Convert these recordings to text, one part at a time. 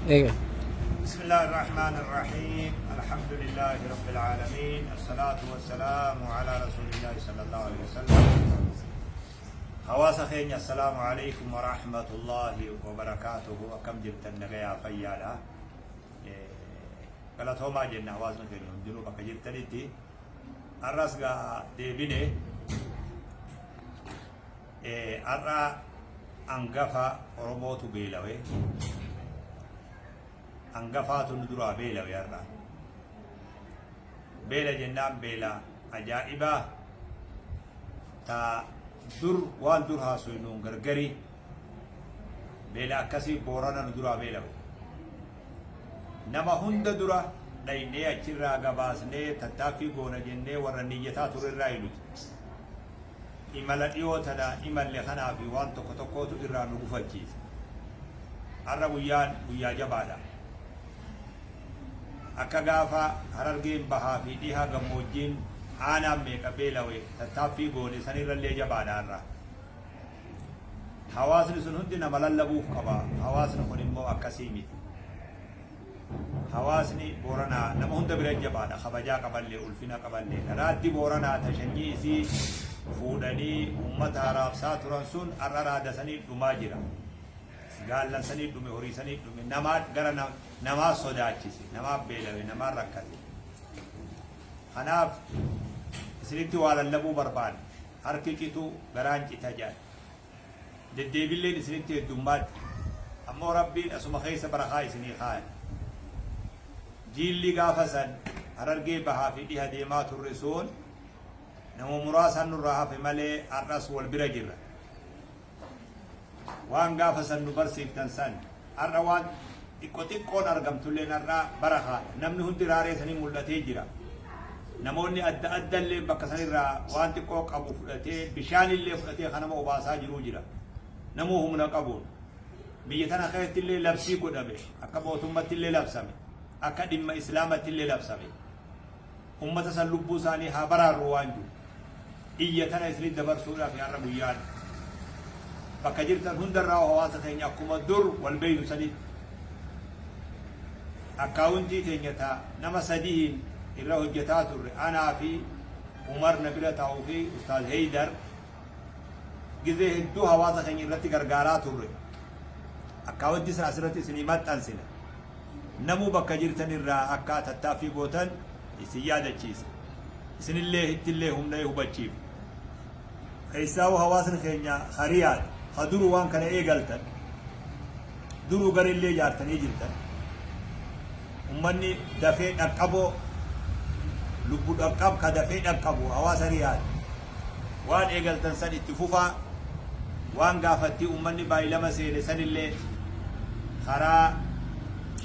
ايه. بسم الله الرحمن الرحيم. الحمد لله رب العالمين، الصلاة والسلام على رسول الله صلى الله عليه وسلم. خواص خيني، السلام عليكم ورحمة الله وبركاته. وكم جبت النجاة فيالا قالت هما جنة حواسنا خيني هندلو بك جبت لدي الرسقة ديبيني أرى أنقفا رموت بيلوي أنقفات ندرا بيلا ويرنا بيلا جنان بيلا أجائبا تا در وان در هاسوينون غرغري بيلا كسي بورانا ندرا بيلا نما هند درا دايني أجرا غباسني تتافي غونا جنة ورنيتا تور الرايلوت إمالا إيوتنا إمال لخنا في وان تكو تكو إران نغفجيز أرى ويا جبالا akka gaafa harargeen bahaa fi dhiha gammoojjiin aanaan meeqa beelawe tattaaffii goone sanirrallee jabaadhaarra hawaasni sun hundi nama lallabuuf qaba. Hawaasni kun immoo akkasii miti. Hawaasni booranaa nama hunda bira jabaadha, kabajaa qaballee ulfina qaballee. Raaddi booranaa tashanyii isii fuudhanii ummata haraabsaa turan sun har'a raadasanii dhumaa jira. Gaallansanii dhume, horiisanii dhume, namaa gara namaa sodaachise, namaa beelawe, namaa rakkate. Kanaaf isinitti waa lallabuu barbaade, harki citu garaan cita jedhan. Deddeebilleen isinitti heddummaatti. Ammoo Rabbiin asuma keessa barakaa isinii kaa'e. Jiilli gaafa san harargee bahaa fi dhiha deemaa turre sun nama muraasaan nurraa hafe malee har'as wal bira jirra. Waan gaafa san nu barsiiftan san har'a waan xiqqoon argamtullee har'a barakaa namni hundi raaree sanii mul'atee jira. Namoonni adda addallee bakka sanirraa waan xiqqoo qabu fudhatee bishaanillee fudhatee kanama obaasaa jiruu jira. Namuu humna qabuun biyya tana keessattillee labsii godhame, akka mootummaattillee labsame, akka dhimma islaamattillee labsame. Ummata san lubbuu isaanii haa baraarru waan jiru. Iyya tana isinitti dabarsuudhaaf har'a guyyaan bakka jirtan hundarraa hawaasa keenya akkuma dur wal beeynu sanitti akkaawuntii teenya taa nama sadiin irra hojjetaa turre anaa fi Umar na bira taa'uu fi Ustaaz Heydar gizee hedduu hawaasa keenya irratti gargaaraa turre. Akkaawuntii sana asirratti isinii maxxansina. Namuu bakka jirtan irraa akka tattaaffii gootan isin yaadachiisa. Isinillee hittillee humna hubachiif. Keessaawu hawaasni keenya hariyaadha. Haduru waan kana eegaltan duruu garillee jaartanii jirtan. Ummanni dafee dhaqqaboo lubbu dhaqqab ka dafee dhaqqabu hawaasa riyaad waan eegaltan san itti fufaa. Waan gaafatti ummanni baay'ilama seene sanillee karaa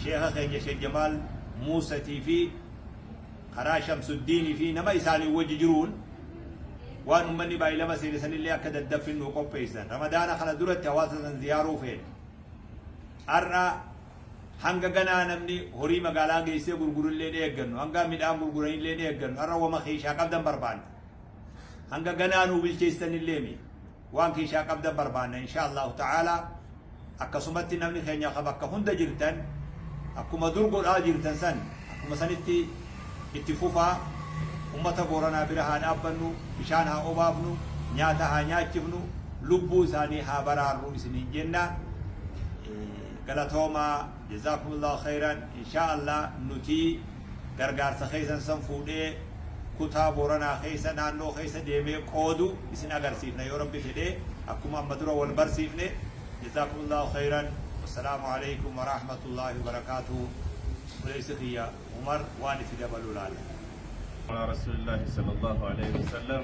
sheekha keenya Sheekh Jamaal Muusatii fi karaa Shamsuddiinii fi nama isaanii wajji jiruun waan ummanni baay'ilama seene sanillee akka daddaffiin nu qopheessan. Ramadaana kana duratti hawaasa san ziyaaruu feene. Har'a hanga ganaa namni horii magaalaa geessee gurgurullee ni eeggannu, hanga midhaan gurguranillee ni eeggannu. Har'a wama keeshaa qabdan barbaanna. Hanga ganaa nu bilcheessanillee mi waan keeshaa qabdan barbaanna inshaallahu ta'aalaa. Akkasumatti namni keenya bakka hunda jirtan akkuma dur godhaa jirtan san akkuma sanitti itti fufaa. Ummata booranaa bira haa dhaabbannu, bishaan haa obaafnu, nyaata haa nyaachifnu, lubbuu isaanii haa baraarru isiniin jenna. Galatoomaa jazaakumullahu khairan. Inshaallah nuti gargaarsa keessan san fuudhee kutaa booranaa keessa naannoo keessa deemee qoodu isin agarsiifna yoo Rabbi fedhee akkuma amma dura wal barsiifne. Jazaakumullahu khairan. Wassalaamu alaikum wa rahmatullahi wa barakatuhu. Uleysikhiyya Umar waan itti dabaluu laala. رسول الله صلى الله عليه وسلم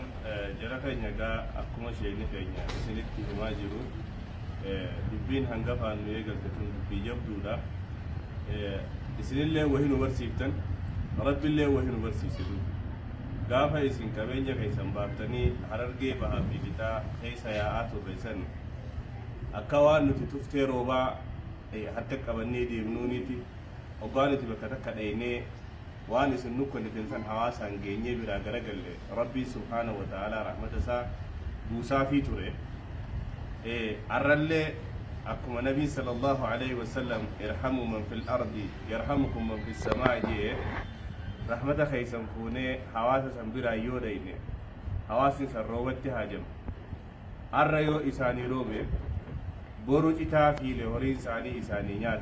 جرى نجا أكما شيء نفعنا سنت هما جرو دبين هنگفا نيجا تكون بيجبدو دا سن الله وهي نورسيفتن رب الله وهي نورسيفتن غافا يسين كبنجا كيسان بابتني حررجي بها في بتا كيسا يا آتو بيسن أكوان نتتفتي روبا حتى كبني دي منونيتي وقالتي بكتك ديني waan isin nukkonni tinsan hawaasaan geenyee biraa garagalle Rabbii subhaanahu wa ta'ala rahmatasaa buusaa fi ture arrallee أكما نبي صلى الله عليه وسلم ارحموا من في الأرض يرحمكم من في السماء جيه رحمة خيسا فوني حواسا سنبرا يوديني حواسا سنروبت هاجم الرأيو إساني روبي بورو جتافي لهورين ساني إساني نيات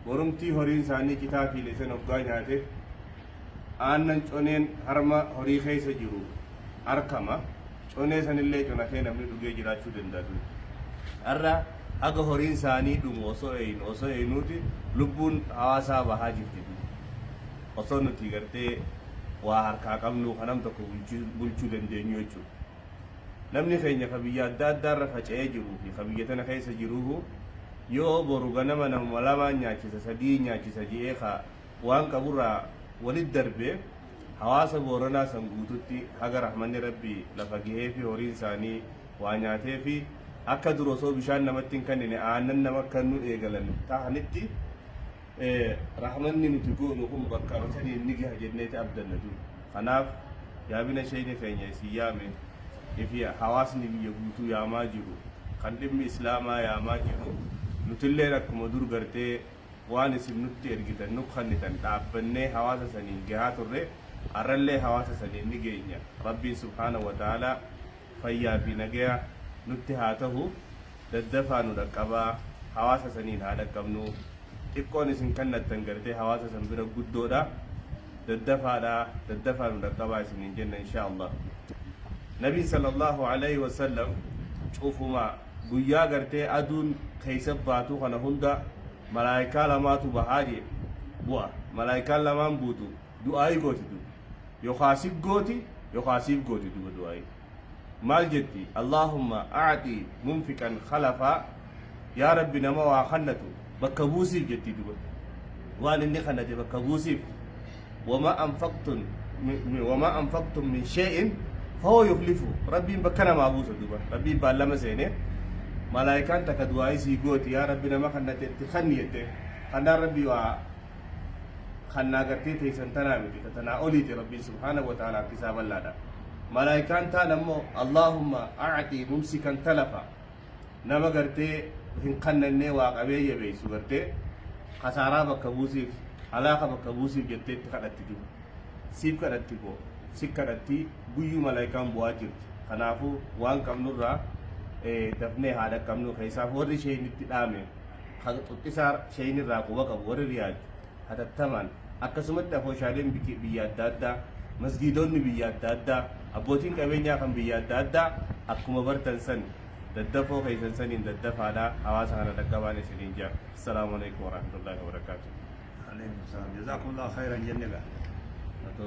borumti horiin isaanii citaa fi leessan hoggaa nyaate aannan coneen harma horii keessa jiru harkama conee sanillee conatee namni dhugee jiraachuu danda'u. Har'a aga horiin isaanii dhumu osoo eenyuuti lubbuun hawaasaa bahaa jirti. Osoo nuti gartee waa harkaa qabnu kanam tokko bulchuu dandeenyu jechuudha. Namni keenya ka biyya adda addaarra faca'ee jiruu fi ka biyya tana keessa jiruuhu yoo boru ganama nama lama nyaachisa sadii nyaachisa jedhee ka waan qaburraa walit darbee hawaasa booranaa san guututti haga rahmanni rabbii lafa gahee fi horiin isaanii waa nyaatee fi akka dur osoo bishaan namatti hin kennine aannan nama kennu eegalan ta'anitti rahmanni nuti goonu kun bakka sanii inni gaha jenneeti abdannatu. Kanaaf yaabina sheeyni keenya isin yaame ifi hawaasni biyya guutuu yaamaa jiru kan dhimmi islaamaa yaamaa jiru nutilleen akkuma dur gartee waan isin nutti ergitan nu kannitan dhaabbannee hawaasa saniin gahaa turre har'allee hawaasa saniin ni geenya. Rabbiin subhaanahu wa ta'aalaa fayyaa fi nagaya nutti haa ta'u daddafaa nu dhaqqabaa hawaasa saniin haa dhaqqabnu xiqqoon isin kannattan gartee hawaasa san bira guddoodha daddafaa nu dhaqqabaa isiniin jenna insha Allah. Nabiin sallallahu alaihi wasallam cufuma guyyaa gartee aduun keessa baatu kana hunda malaayikaa lamaatu bahaa jee bu'a malaayikaan lamaan buutu du'aayi gooti yookaasif gooti yookaasiif gooti duba du'aayi maal jetti Allahumma a'ti munfiqan khalafaa yaa rabbi nama waa kannatu bakka buusiif jetti duba waan inni kannate bakka buusiif wama anfaqtum min shay'in فهو يخلفه ربي بكنا ما أبوه دوبا ربي بالله سينه ملاكان تكدواي سيقوت يا ربنا ما خنا تخنيته خنا ربي خنا قرتي تيسنتنا بدي تتنا أولي ربي سبحانه وتعالى كتاب الله ده ملاكان تنمو اللهم أعطي ممسكا تلفا نما قرتي هن خنا النوا قبيه يبي سوقرتي خسارة بكبوسي علاقة بكبوسي جتة تكادتي سيب كادتي بو sikkaratti guyyu malaayikaan bu'aa jirti. Kanaafuu waan qabnurraa dafnee haadha qabnu keessaaf warri sheeynitti dhaame xuxxisaa sheeyinirraa quba qabu warri riyaadu hatattamaan akkasumatti afooshaaleen biyya adda addaa masgiidonni biyya adda addaa abbootiin qabeenyaa kan biyya adda addaa akkuma bartan san daddafoo keessan saniin daddafaadhaa hawaasa kana dhaqqabaan isiniin jira. Assalaamu alaikum warahmatullahi wabarakatuh. Alaikum salaam. Jazakumullahu khairan jennee